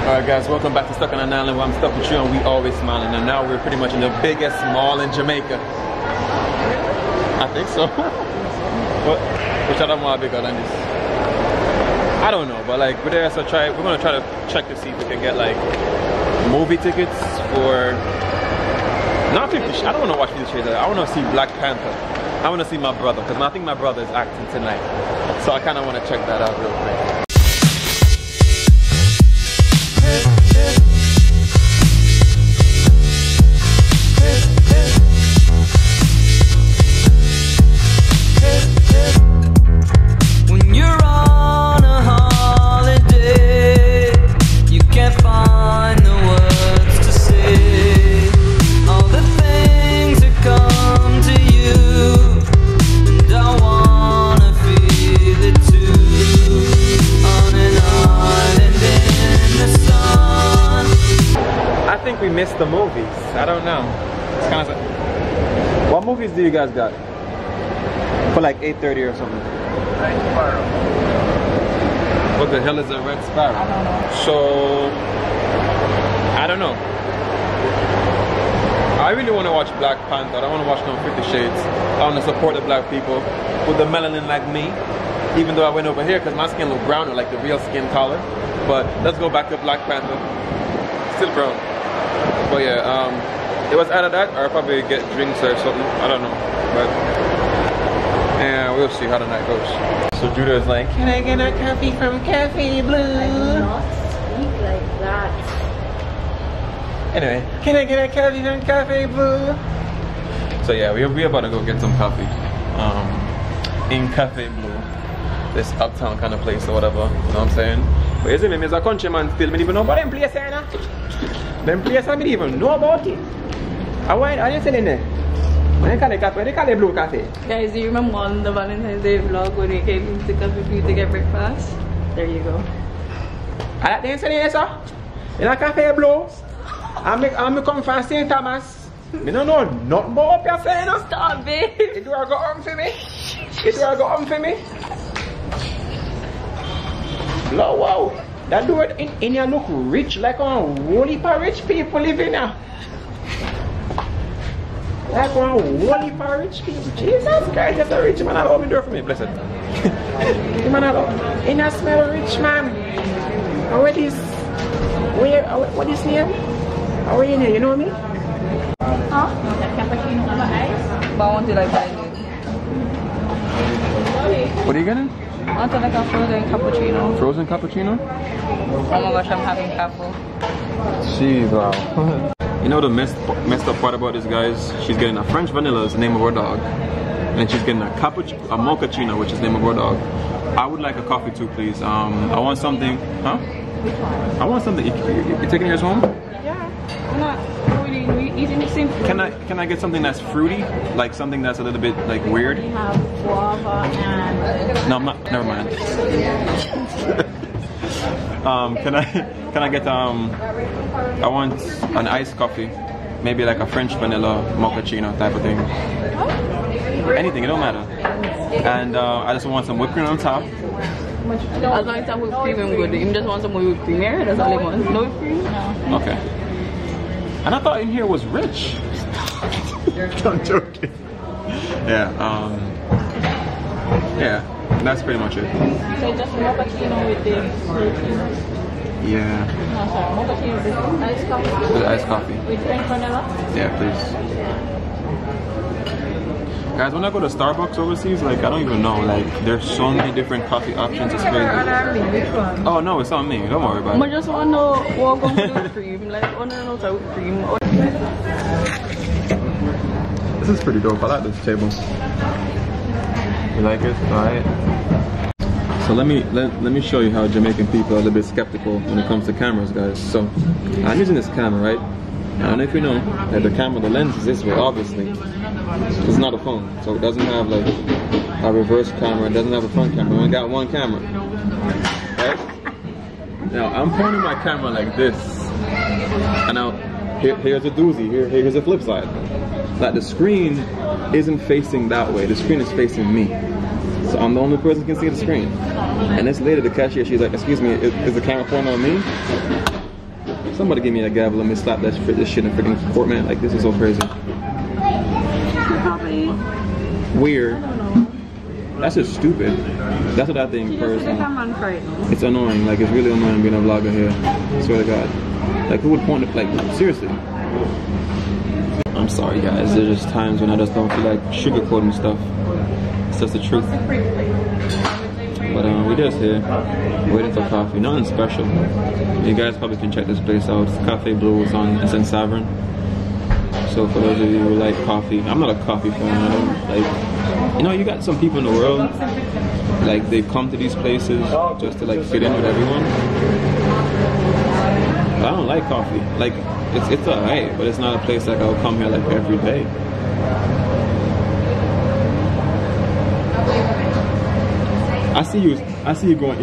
Alright guys, welcome back to Stuck on an Island where I'm stuck with you and we always smiling. And now we're pretty much in the biggest mall in Jamaica. I think so. Which I don't want bigger than this. I don't know, but like we're there, so we're gonna try to check to see if we can get like movie tickets for not 50 Shades. I don't want to watch 50 Shades. I want to see Black Panther. I want to see my brother because I think my brother is acting tonight. So I kind of want to check that out real quick. We missed the movies. I don't know. It's kind of like, what movies do you guys got for like 8:30 or something? Red Sparrow. What the hell is a Red Sparrow? I don't know. So I don't know. I really want to watch Black Panther. I don't want to watch no 50 Shades. I want to support the black people with the melanin like me. Even though I went over here because my skin looked browner like the real skin color. But let's go back to Black Panther. Still brown. But yeah, it was either that or I'll probably get drinks or something. I don't know. But yeah, we'll see how the night goes. So Judah is like, can I get a coffee from Cafe Blue? I do not speak like that. Anyway, can I get a coffee from Cafe Blue? So yeah, we're about to go get some coffee. In Cafe Blue. This uptown kind of place or whatever. You know what I'm saying? But isn't it? As a countryman still, I don't even know about them place here now. Them place I don't even know about it. I didn't say in there. When they call it cafe, they call it Blue Cafe. Guys, do you remember on the Valentine's Day vlog when we came to Cafe Blue to get breakfast? There you go. I didn't say in sir. In a Cafe Blue. I'm come from St. Thomas. I don't know nothing about what you're saying. Stop, babe. It do I go on for me? It do I go on for me? Blow, wow. That do it in here look rich, like a whole heap of rich people living here. Like a whole heap of rich people. Jesus Christ, that's a rich man. I'll open the door for me, bless it. The man, in a smell rich man. What is name? How are you in here, you know me? Huh? Cappuccino over ice? But I want to like that. What are you getting? I want to like a frozen cappuccino. Frozen cappuccino? Oh my gosh, I'm having capo. Jeez, wow. You know the messed up part about this, guys? She's getting a French vanilla, is the name of her dog. And she's getting a mochaccino, which is the name of her dog. I would like a coffee too, please. I want something, huh? Which one? I want something. You taking yours home? Yeah. I'm not really eating the same food. Can I get something that's fruity? Like something that's a little bit like weird? We have guava and... No, I'm not, never mind. Can I get I want an iced coffee, maybe like a French vanilla mochaccino type of thing. Anything, it don't matter. And I just want some whipped cream on top. As long as that whipped cream, I'm good. You just want some whipped cream here? That's all I want. No whipped cream? No. Okay. And I thought in here was rich. I'm joking. Yeah. Yeah. That's pretty much it. So just mochaccino with the yeah. No, sorry, mochaccino with the iced coffee. With iced coffee. With French vanilla? Yeah, please. Guys, when I go to Starbucks overseas, like I don't even know, like there's so many different coffee options. It's crazy. Which one? Oh no, it's not me. Don't worry about it. I just want to walk on whipped cream, like on and out of cream. This is pretty dope. I like this table. You like it? Alright. So let me show you how Jamaican people are a little bit skeptical when it comes to cameras, guys. So I'm using this camera, right? I don't know if you know that the camera, the lens is this way, obviously. It's not a phone, so it doesn't have like a reverse camera, it doesn't have a front camera. We only got one camera. Right? Now I'm pointing my camera like this. And now here's a doozy, here's a flip side. Like the screen isn't facing that way, the screen is facing me. So I'm the only person who can see the screen. And this lady, the cashier, she's like, excuse me, is the camera pointing on me? Somebody give me a gavel, let me slap this shit in freaking court, man. Like, this is so crazy. Weird. That's just stupid. That's what I think personally. It's annoying. Like, it's really annoying being a vlogger here. I swear to God. Like, who would point it? Like, seriously. I'm sorry, guys. There's just times when I just don't feel like sugarcoating stuff. It's just the truth. But we're just here, waiting for coffee. Nothing special. You guys probably can check this place out. It's Cafe Blue. It's in Savern. So for those of you who like coffee, I'm not a coffee fan. I don't like. You know, you got some people in the world, like they come to these places just to like fit in with everyone. I don't like coffee. Like it's alright, but it's not a place like I'll come here like every day. I see you going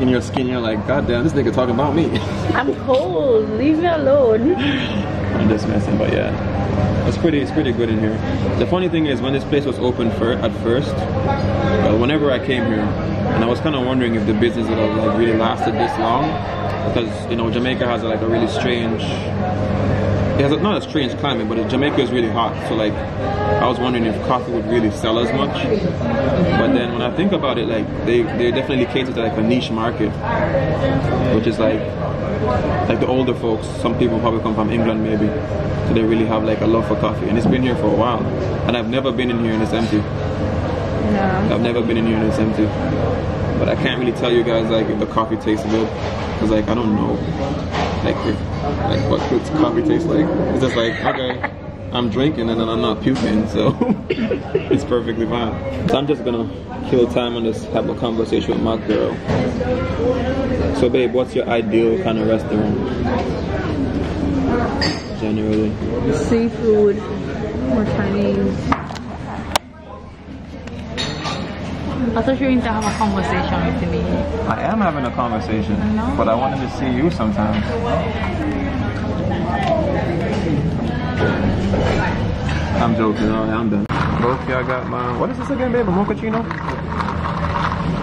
in your skin. You're like, God damn, this nigga talking about me. I'm cold. Leave me alone. I'm just messing, but yeah, it's pretty good in here. The funny thing is, when this place was open at first, whenever I came here, and I was kind of wondering if the business would have like really lasted this long, because you know Jamaica has like a really strange. It has not a strange climate, but Jamaica is really hot. So like, I was wondering if coffee would really sell as much. But then when I think about it, like they definitely cater to like a niche market, which is like the older folks. Some people probably come from England maybe, so they really have like a love for coffee. And it's been here for a while, and I've never been in here and it's empty. No. I've never been in here and it's empty. But I can't really tell you guys like if the coffee tastes good, because like I don't know like what good coffee tastes like. It's just like, okay, I'm drinking and then I'm not puking, so it's perfectly fine. So I'm just gonna kill time and just have a conversation with my girl. So babe, what's your ideal kind of restaurant? Generally. Seafood or Chinese. I thought you were going to have a conversation with me. I am having a conversation, but I wanted to see you sometimes. I'm joking, alright, I'm done. Okay, I got my, what is this again, babe? A mochaccino?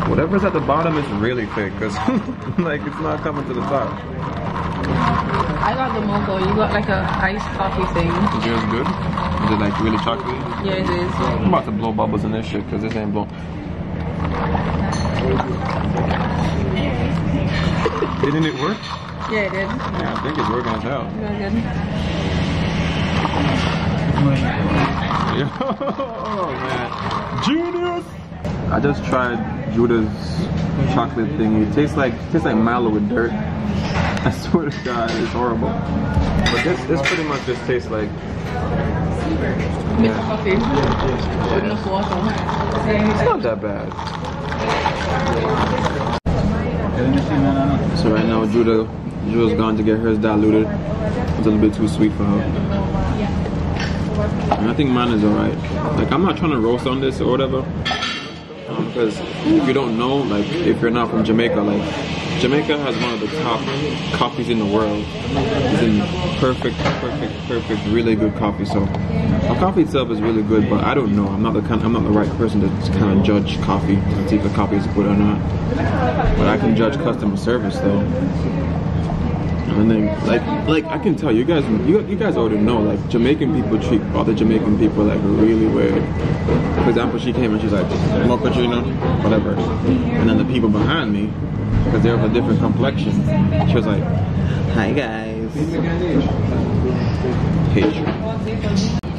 Whatever's at the bottom is really thick, because like it's not coming to the top. I got the mocha, you got like a iced coffee thing. Is yours good? Is it like really chocolatey? Yeah, it is. I'm about to blow bubbles in this shit, because this ain't blown. Didn't it work? Yeah, it did. Yeah, I think it's working as hell. Very good. Oh man, genius! I just tried Judah's chocolate thing. It tastes like Mallow with dirt. I swear to God, it's horrible. But this pretty much just tastes like mixed coffee with enough water. It's not that bad. So right now Judah's gone to get hers diluted. It's a little bit too sweet for her. And I think mine is alright. Like, I'm not trying to roast on this or whatever, because if you don't know, like if you're not from Jamaica, like Jamaica has one of the top coffees in the world. It's in perfect, really good coffee. So our coffee itself is really good, but I don't know. I'm not the right person to kind of judge coffee and see if the coffee is good or not. But I can judge customer service though. And then like I can tell you guys already know, like Jamaican people treat other Jamaican people like really weird. For example, she came and she's like, mochaccino, whatever. And then the people behind me, because they're of a different complexion, she was like, hi guys.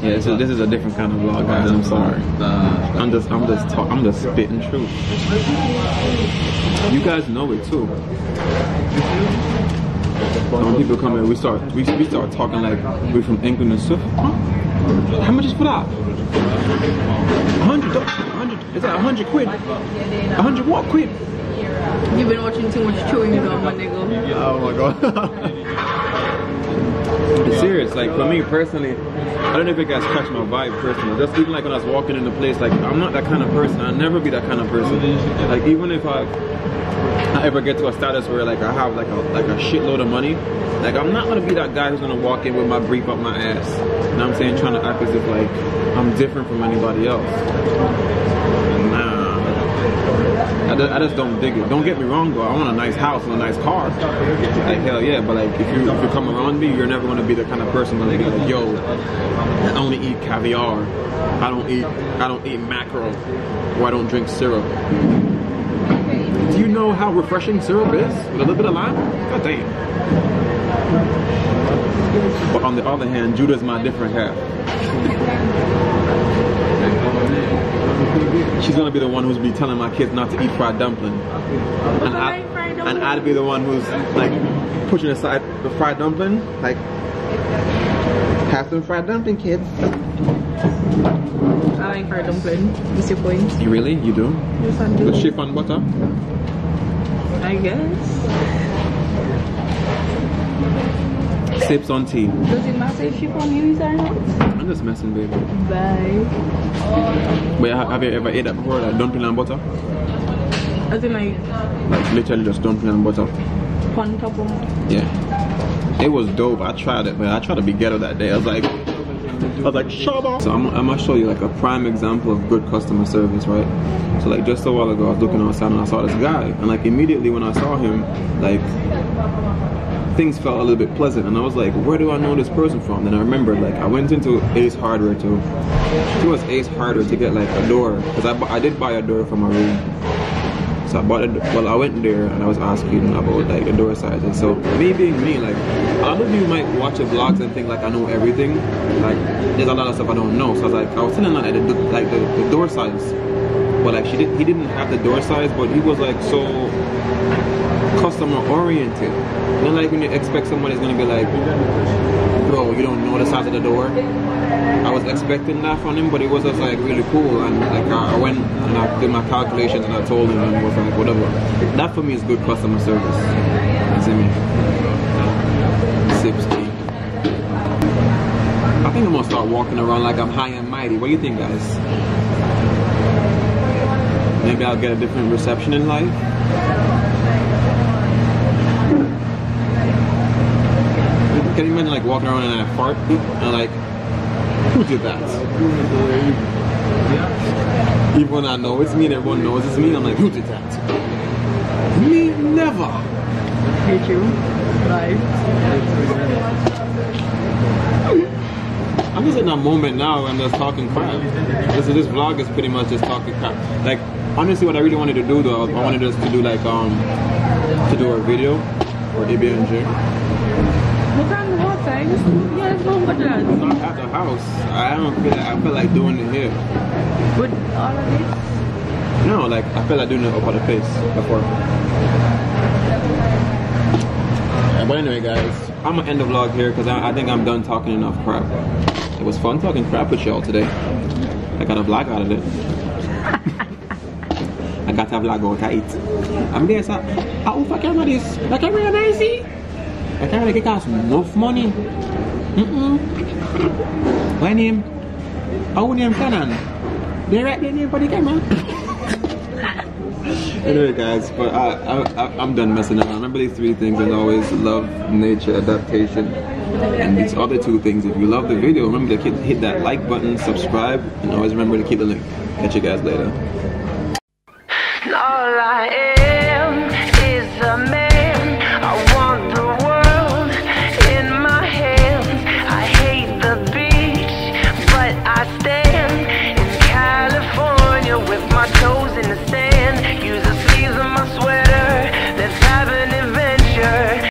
Yeah, so this is a different kind of vlog, guys. I'm sorry. I'm just spitting truth. You guys know it too. When people come in, we start talking like we're from England and stuff. Huh? How much is for that? $100. Is that 100 quid? 100 what quid? You've been watching too much chewing gum, my nigga. Oh my god. It's serious. Like for me personally, I don't know if you guys catch my vibe personally. Just even like when I was walking in the place, like I'm not that kind of person. I'll never be that kind of person. Like even if I ever get to a status where like I have like a shitload of money, like I'm not gonna be that guy who's gonna walk in with my brief up my ass. You know what I'm saying? Trying to act as if like I'm different from anybody else. Nah. I just don't dig it. Don't get me wrong though, I want a nice house and a nice car. Like hell yeah, but like if you come around me, you're never gonna be the kind of person where they be like, yo, I only eat caviar. I don't eat mackerel, or I don't drink syrup. Do you know how refreshing syrup is? With a little bit of lime? God damn. But on the other hand, Judah's my different half. She's gonna be the one who's be telling my kids not to eat fried dumpling. And I'd be the one who's like pushing aside the fried dumpling, like have some fried dumpling, kids. I like fried dumpling. What's your point? You really? You do? Yes, I do. With chiffon butter? I guess. Sips on tea. Does it matter if chiffon you use or not? I'm just messing, baby. Bye. But have you ever ate that before, like dumpling and butter? As in like literally just dumpling and butter. On top of. Yeah. It was dope. I tried it, but I tried to be ghetto that day. I was like, Shaba. So I'm gonna show you like a prime example of good customer service, right? So like just a while ago, I was looking outside and I saw this guy, and like immediately when I saw him, like things felt a little bit pleasant, and I was like, where do I know this person from? Then I remembered, like I went into Ace Hardware to Ace Hardware to get like a door, because I did buy a door for my room. So I bought it. Well, I went there and I was asking about like the door sizes. So me being me, like a lot of you might watch the vlogs and think like I know everything. Like there's a lot of stuff I don't know. So I was telling her like the door size, but like he didn't have the door size, but he was like so customer oriented. You know, like when you expect somebody's gonna be like, bro, you don't know the size of the door. I was expecting that from him, but it was just like really cool, and like I went and I did my calculations and I told him, and he was like, whatever. That for me is good customer service. You see me? Sips tea. I think I'm gonna start walking around like I'm high and mighty. What do you think, guys? Maybe I'll get a different reception in life. Can you imagine like walking around and I fart and like, who did that? Even when I know it's me and everyone knows it's me, I'm like, who did that? Me? Never. Hate you. Bye. I'm just in that moment now where I'm just talking crap. This vlog is pretty much just talking crap. Like, honestly, what I really wanted to do though, I wanted us to do like, to do a video for Ibby and Jay. Look on the outside. Yeah, it's not good. It's not at the house. I feel like doing it here. With all of this? No, like I feel like doing it up at the place before. But anyway, guys, I'm gonna end the vlog here because I think I'm done talking enough crap. It was fun talking crap with y'all today. I got a vlog out of it. I got a vlog out of it. I'm guess I offer camera this. The camera nice. I can't make it cost enough money. What name? How name Canon? They write their name for the camera. Anyway, guys, but I'm done messing around. Remember these 3 things as always: love, nature, adaptation, and these other 2 things. If you love the video, remember to hit that like button, subscribe, and always remember to keep the link. Catch you guys later.